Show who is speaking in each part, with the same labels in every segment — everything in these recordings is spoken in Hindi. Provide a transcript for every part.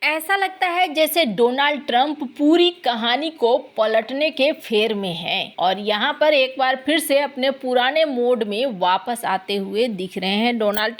Speaker 1: ऐसा लगता है जैसे डोनाल्ड ट्रंप पूरी कहानी को पलटने के फेर में हैं और यहाँ पर एक बार फिर से अपने पुराने मोड में वापस आते हुए दिख रहे हैं डोनाल्ड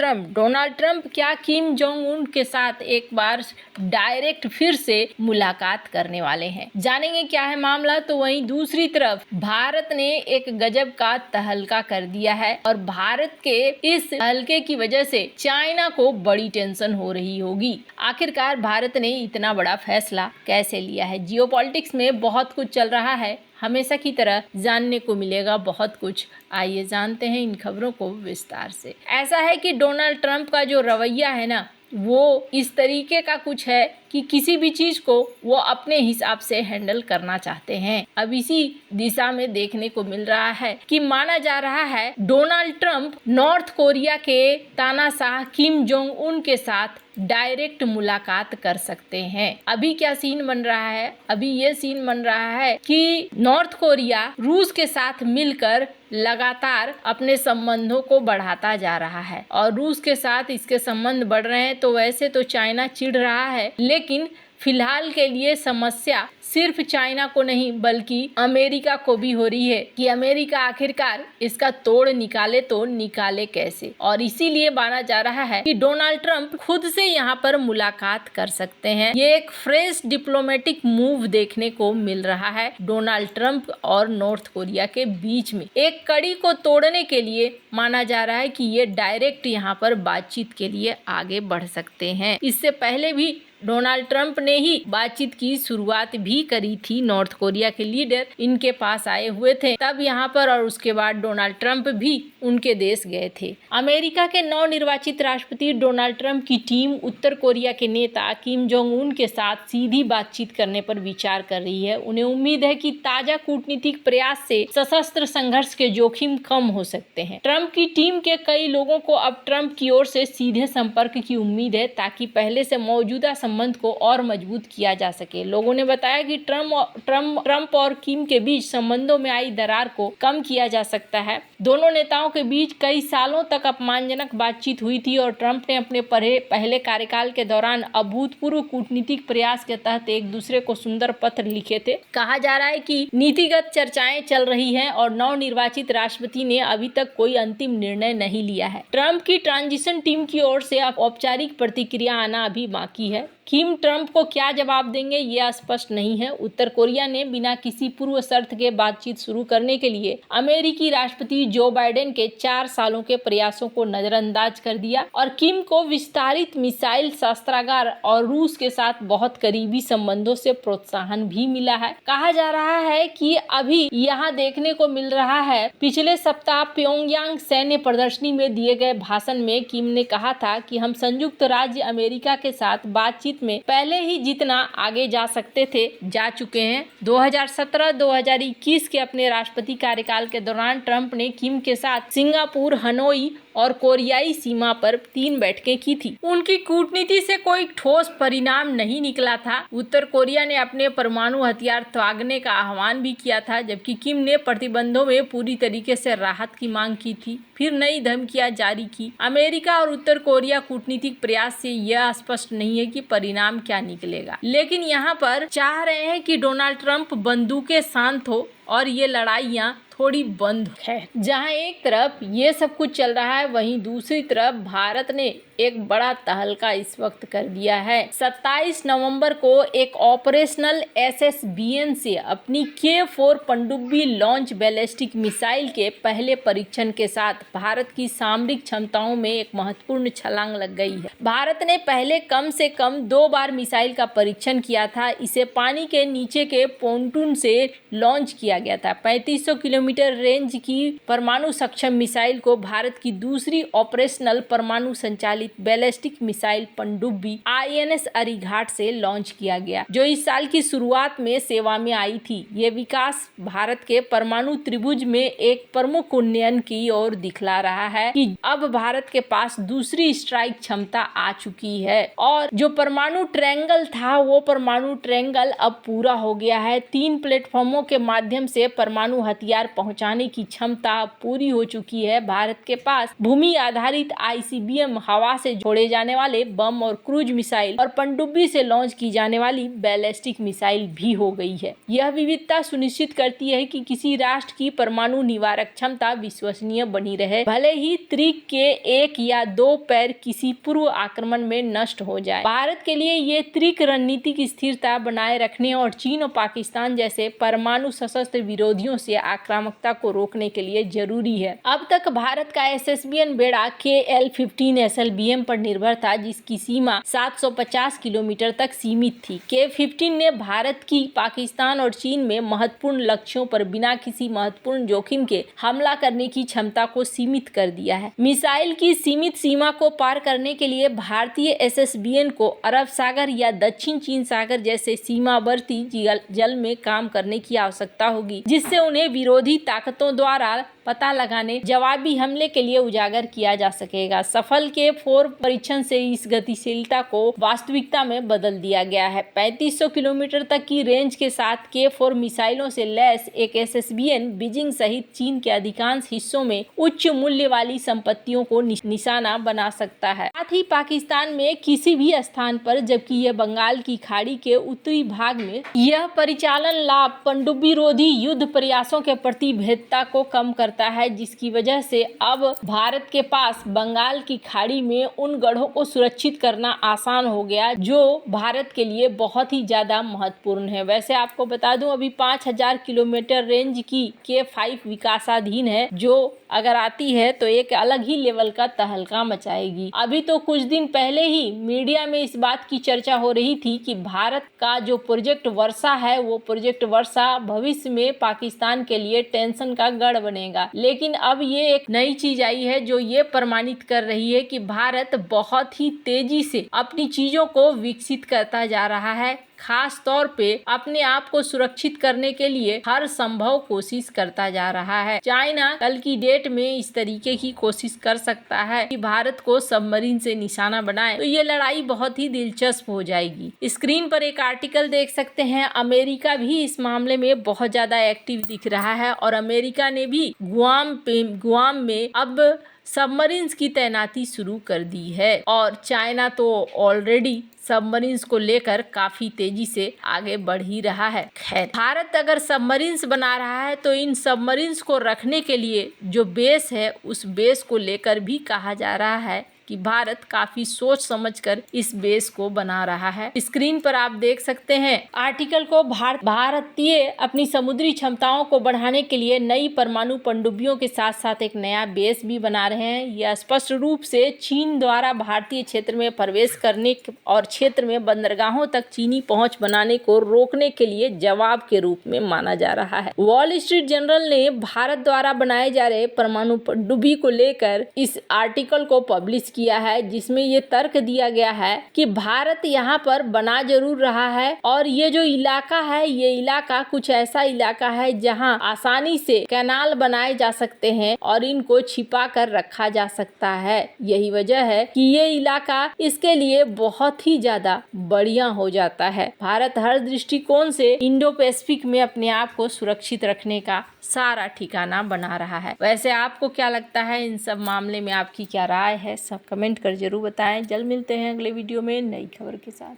Speaker 1: ट्रंप क्या किम जोंग उन के साथ एक बार डायरेक्ट फिर से मुलाकात करने वाले हैं। जानेंगे क्या है मामला। तो वहीं दूसरी तरफ भारत ने एक गजब का तहलका कर दिया है और भारत के इस तहलके की वजह से चाइना को बड़ी टेंशन हो रही होगी। आखिरकार भारत ने इतना बड़ा फैसला कैसे लिया है। जियोपॉलिटिक्स में बहुत कुछ चल रहा है, हमेशा की तरह जानने को मिलेगा बहुत कुछ। आइए जानते हैं इन खबरों को विस्तार से। ऐसा है कि डोनाल्ड ट्रंप का जो रवैया है ना, वो इस तरीके का कुछ है कि किसी भी चीज को वो अपने हिसाब से हैंडल करना चाहते हैं। अब इसी दिशा में देखने को मिल रहा है कि माना जा रहा है डोनाल्ड ट्रंप नॉर्थ कोरिया के तानाशाह किम जोंग उन के साथ डायरेक्ट मुलाकात कर सकते हैं। अभी क्या सीन बन रहा है? अभी ये सीन बन रहा है कि नॉर्थ कोरिया रूस के साथ मिलकर लगातार अपने संबंधों को बढ़ाता जा रहा है और रूस के साथ इसके संबंध बढ़ रहे हैं। तो वैसे तो चाइना चिढ़ रहा है, लेकिन फिलहाल के लिए समस्या सिर्फ चाइना को नहीं बल्कि अमेरिका को भी हो रही है कि अमेरिका आखिरकार इसका तोड़ निकाले तो निकाले कैसे। और इसीलिए माना जा रहा है कि डोनाल्ड ट्रंप खुद से यहाँ पर मुलाकात कर सकते हैं। ये एक फ्रेश डिप्लोमेटिक मूव देखने को मिल रहा है डोनाल्ड ट्रंप और नॉर्थ कोरिया के बीच में। एक कड़ी को तोड़ने के लिए माना जा रहा है कि ये डायरेक्ट यहाँ पर बातचीत के लिए आगे बढ़ सकते हैं। इससे पहले भी डोनाल्ड ट्रंप ने ही बातचीत की शुरुआत भी करी थी। नॉर्थ कोरिया के लीडर इनके पास आए हुए थे तब यहाँ पर, और उसके बाद डोनाल्ड ट्रंप भी उनके देश गए थे। अमेरिका के नवनिर्वाचित राष्ट्रपति डोनाल्ड ट्रंप की टीम उत्तर कोरिया के नेता किम जोंग उन के साथ सीधी बातचीत करने पर विचार कर रही है। उन्हें उम्मीद है कि ताजा कूटनीतिक प्रयास से सशस्त्र संघर्ष के जोखिम कम हो सकते हैं। ट्रंप की टीम के कई लोगों को अब ट्रंप की ओर से सीधे संपर्क की उम्मीद है ताकि पहले से मौजूदा संबंध को और मजबूत किया जा सके। लोगों ने बताया कि ट्रंप और किम के बीच संबंधों में आई दरार को कम किया जा सकता है। दोनों नेताओं के बीच कई सालों तक अपमानजनक बातचीत हुई थी और ट्रंप ने अपने पहले कार्यकाल के दौरान अभूतपूर्व कूटनीतिक प्रयास के तहत एक दूसरे को सुंदर पत्र लिखे थे। कहा जा रहा है कि नीतिगत चर्चाएं चल रही हैं और नवनिर्वाचित राष्ट्रपति ने अभी तक कोई अंतिम निर्णय नहीं लिया है। ट्रंप की ट्रांजिशन टीम की ओर से औपचारिक प्रतिक्रिया आना अभी बाकी है। किम ट्रंप को क्या जवाब देंगे ये स्पष्ट नहीं है। उत्तर कोरिया ने बिना किसी पूर्व शर्त के बातचीत शुरू करने के लिए अमेरिकी राष्ट्रपति जो बाइडेन के 4 सालों के प्रयासों को नजरअंदाज कर दिया और किम को विस्तारित मिसाइल शस्त्रागार और रूस के साथ बहुत करीबी संबंधों से प्रोत्साहन भी मिला है। कहा जा रहा है कि अभी यहाँ देखने को मिल रहा है, पिछले सप्ताह प्योंगयांग सैन्य प्रदर्शनी में दिए गए भाषण में किम ने कहा था कि हम संयुक्त राज्य अमेरिका के साथ बातचीत में पहले ही जितना आगे जा सकते थे जा चुके हैं। 2017-2021 के अपने राष्ट्रपति कार्यकाल के दौरान ट्रंप ने किम के साथ सिंगापुर, हनोई और कोरियाई सीमा पर 3 बैठकें की थी। उनकी कूटनीति से कोई ठोस परिणाम नहीं निकला था। उत्तर कोरिया ने अपने परमाणु हथियार त्यागने का आह्वान भी किया था, जबकि किम ने प्रतिबंधों में पूरी तरीके से राहत की मांग की थी, फिर नई धमकियां जारी की। अमेरिका और उत्तर कोरिया कूटनीतिक प्रयास से यह स्पष्ट नहीं है कि परिणाम क्या निकलेगा, लेकिन यहाँ पर चाह रहे हैं कि डोनाल्ड ट्रंप बंदूकें शांत हो और ये लड़ाइयाँ थोड़ी बंद है। जहां एक तरफ ये सब कुछ चल रहा है, वहीं दूसरी तरफ भारत ने एक बड़ा तहलका इस वक्त कर दिया है। 27 नवंबर को एक ऑपरेशनल SSBN से अपनी K4 पनडुब्बी लॉन्च बैलिस्टिक मिसाइल के पहले परीक्षण के साथ भारत की सामरिक क्षमताओं में एक महत्वपूर्ण छलांग लग गई है। भारत ने पहले कम से कम 2 बार मिसाइल का परीक्षण किया था। इसे पानी के नीचे के पोंटून से लॉन्च किया गया था। 3500 किलोमीटर रेंज की परमाणु सक्षम मिसाइल को भारत की दूसरी ऑपरेशनल परमाणु संचालित बैलिस्टिक मिसाइल पनडुब्बी INS अरिघाट से लॉन्च किया गया, जो इस साल की शुरुआत में सेवा में आई थी। ये विकास भारत के परमाणु त्रिभुज में एक प्रमुख उन्नयन की ओर दिखला रहा है कि अब भारत के पास दूसरी स्ट्राइक क्षमता आ चुकी है और जो परमाणु ट्रायंगल था वो परमाणु ट्रायंगल अब पूरा हो गया है। 3 प्लेटफॉर्मों के माध्यम से परमाणु हथियार पहुंचाने की क्षमता पूरी हो चुकी है। भारत के पास भूमि आधारित ICBM हवा से छोड़े जाने वाले बम और क्रूज मिसाइल और पनडुब्बी से लॉन्च की जाने वाली बैलिस्टिक मिसाइल भी हो गई है। यह विविधता सुनिश्चित करती है कि किसी राष्ट्र की परमाणु निवारक क्षमता विश्वसनीय बनी रहे, भले ही त्रिक के एक या दो पैर किसी पूर्व आक्रमण में नष्ट हो जाए। भारत के लिए ये त्रिक रणनीतिक स्थिरता बनाए रखने और चीन और पाकिस्तान जैसे परमाणु सशस्त्र विरोधियों से आक्रामकता को रोकने के लिए जरूरी है। अब तक भारत का SSBN बेड़ा KL-15 SLBM पर निर्भर था, जिसकी सीमा 750 किलोमीटर तक सीमित थी। K-15 ने भारत की पाकिस्तान और चीन में महत्वपूर्ण लक्ष्यों पर बिना किसी महत्वपूर्ण जोखिम के हमला करने की क्षमता को सीमित कर दिया है। मिसाइल की सीमित सीमा को पार करने के लिए भारतीय SSBN को अरब सागर या दक्षिण चीन सागर जैसे सीमावर्ती जल में काम करने की आवश्यकता होगी, जिससे उन्हें विरोधी ताकतों द्वारा पता लगाने जवाबी हमले के लिए उजागर किया जा सकेगा। सफल K-4 परीक्षण से इस गतिशीलता को वास्तविकता में बदल दिया गया है। 3500 किलोमीटर तक की रेंज के साथ K-4 मिसाइलों से लैस एक SSBN बीजिंग सहित चीन के अधिकांश हिस्सों में उच्च मूल्य वाली संपत्तियों को निशाना बना सकता है। साथ ही पाकिस्तान में किसी भी स्थान पर, जबकि यह बंगाल की खाड़ी के उत्तरी भाग में, यह परिचालन लाभ पनडुब्बी रोधी युद्ध प्रयासों के प्रति भेद्यता को कम करता है, जिसकी वजह से अब भारत के पास बंगाल की खाड़ी में उन गढ़ों को सुरक्षित करना आसान हो गया जो भारत के लिए बहुत ही ज्यादा महत्वपूर्ण है। वैसे आपको बता दूं, अभी 5000 किलोमीटर रेंज की K-5 विकासाधीन है, जो अगर आती है तो एक अलग ही लेवल का तहलका मचाएगी। अभी तो कुछ दिन पहले ही मीडिया में इस बात की चर्चा हो रही थी कि भारत का जो प्रोजेक्ट वर्षा है, वो प्रोजेक्ट वर्षा भविष्य में पाकिस्तान के लिए टेंशन का गढ़ बनेगा। लेकिन अब ये एक नई चीज आई है जो ये प्रमाणित कर रही है कि भारत बहुत ही तेजी से अपनी चीजों को विकसित करता जा रहा है, खास तौर पे अपने आप को सुरक्षित करने के लिए हर संभव कोशिश करता जा रहा है। चाइना कल की डेट में इस तरीके की कोशिश कर सकता है कि भारत को सबमरीन से निशाना बनाए, तो ये लड़ाई बहुत ही दिलचस्प हो जाएगी। स्क्रीन पर एक आर्टिकल देख सकते हैं। अमेरिका भी इस मामले में बहुत ज्यादा एक्टिव दिख रहा है और अमेरिका ने भी गुआम में अब सबमरीन्स की तैनाती शुरू कर दी है और चाइना तो ऑलरेडी सबमरीन्स को लेकर काफी तेजी से आगे बढ़ ही रहा है। खैर, भारत अगर सबमरीन्स बना रहा है तो इन सबमरीन्स को रखने के लिए जो बेस है, उस बेस को लेकर भी कहा जा रहा है कि भारत काफी सोच समझकर इस बेस को बना रहा है। स्क्रीन पर आप देख सकते हैं आर्टिकल को। भारतीय अपनी समुद्री क्षमताओं को बढ़ाने के लिए नई परमाणु पनडुब्बियों के साथ साथ एक नया बेस भी बना रहे हैं। यह स्पष्ट रूप से चीन द्वारा भारतीय क्षेत्र में प्रवेश करने और क्षेत्र में बंदरगाहों तक चीनी पहुंच बनाने को रोकने के लिए जवाब के रूप में माना जा रहा है। वॉल स्ट्रीट जर्नल ने भारत द्वारा बनाए जा रहे परमाणु पनडुब्बी को लेकर इस आर्टिकल को पब्लिश किया है, जिसमें ये तर्क दिया गया है कि भारत यहाँ पर बना जरूर रहा है और ये जो इलाका है, ये इलाका कुछ ऐसा इलाका है जहाँ आसानी से कैनाल बनाए जा सकते हैं और इनको छिपा कर रखा जा सकता है। यही वजह है कि ये इलाका इसके लिए बहुत ही ज्यादा बढ़िया हो जाता है। भारत हर दृष्टिकोण से इंडो पैसिफिक में अपने आप को सुरक्षित रखने का सारा ठिकाना बना रहा है। वैसे आपको क्या लगता है इन सब मामले में, आपकी क्या राय है, सब कमेंट कर जरूर बताएं। जल्द मिलते हैं अगले वीडियो में नई खबर के साथ।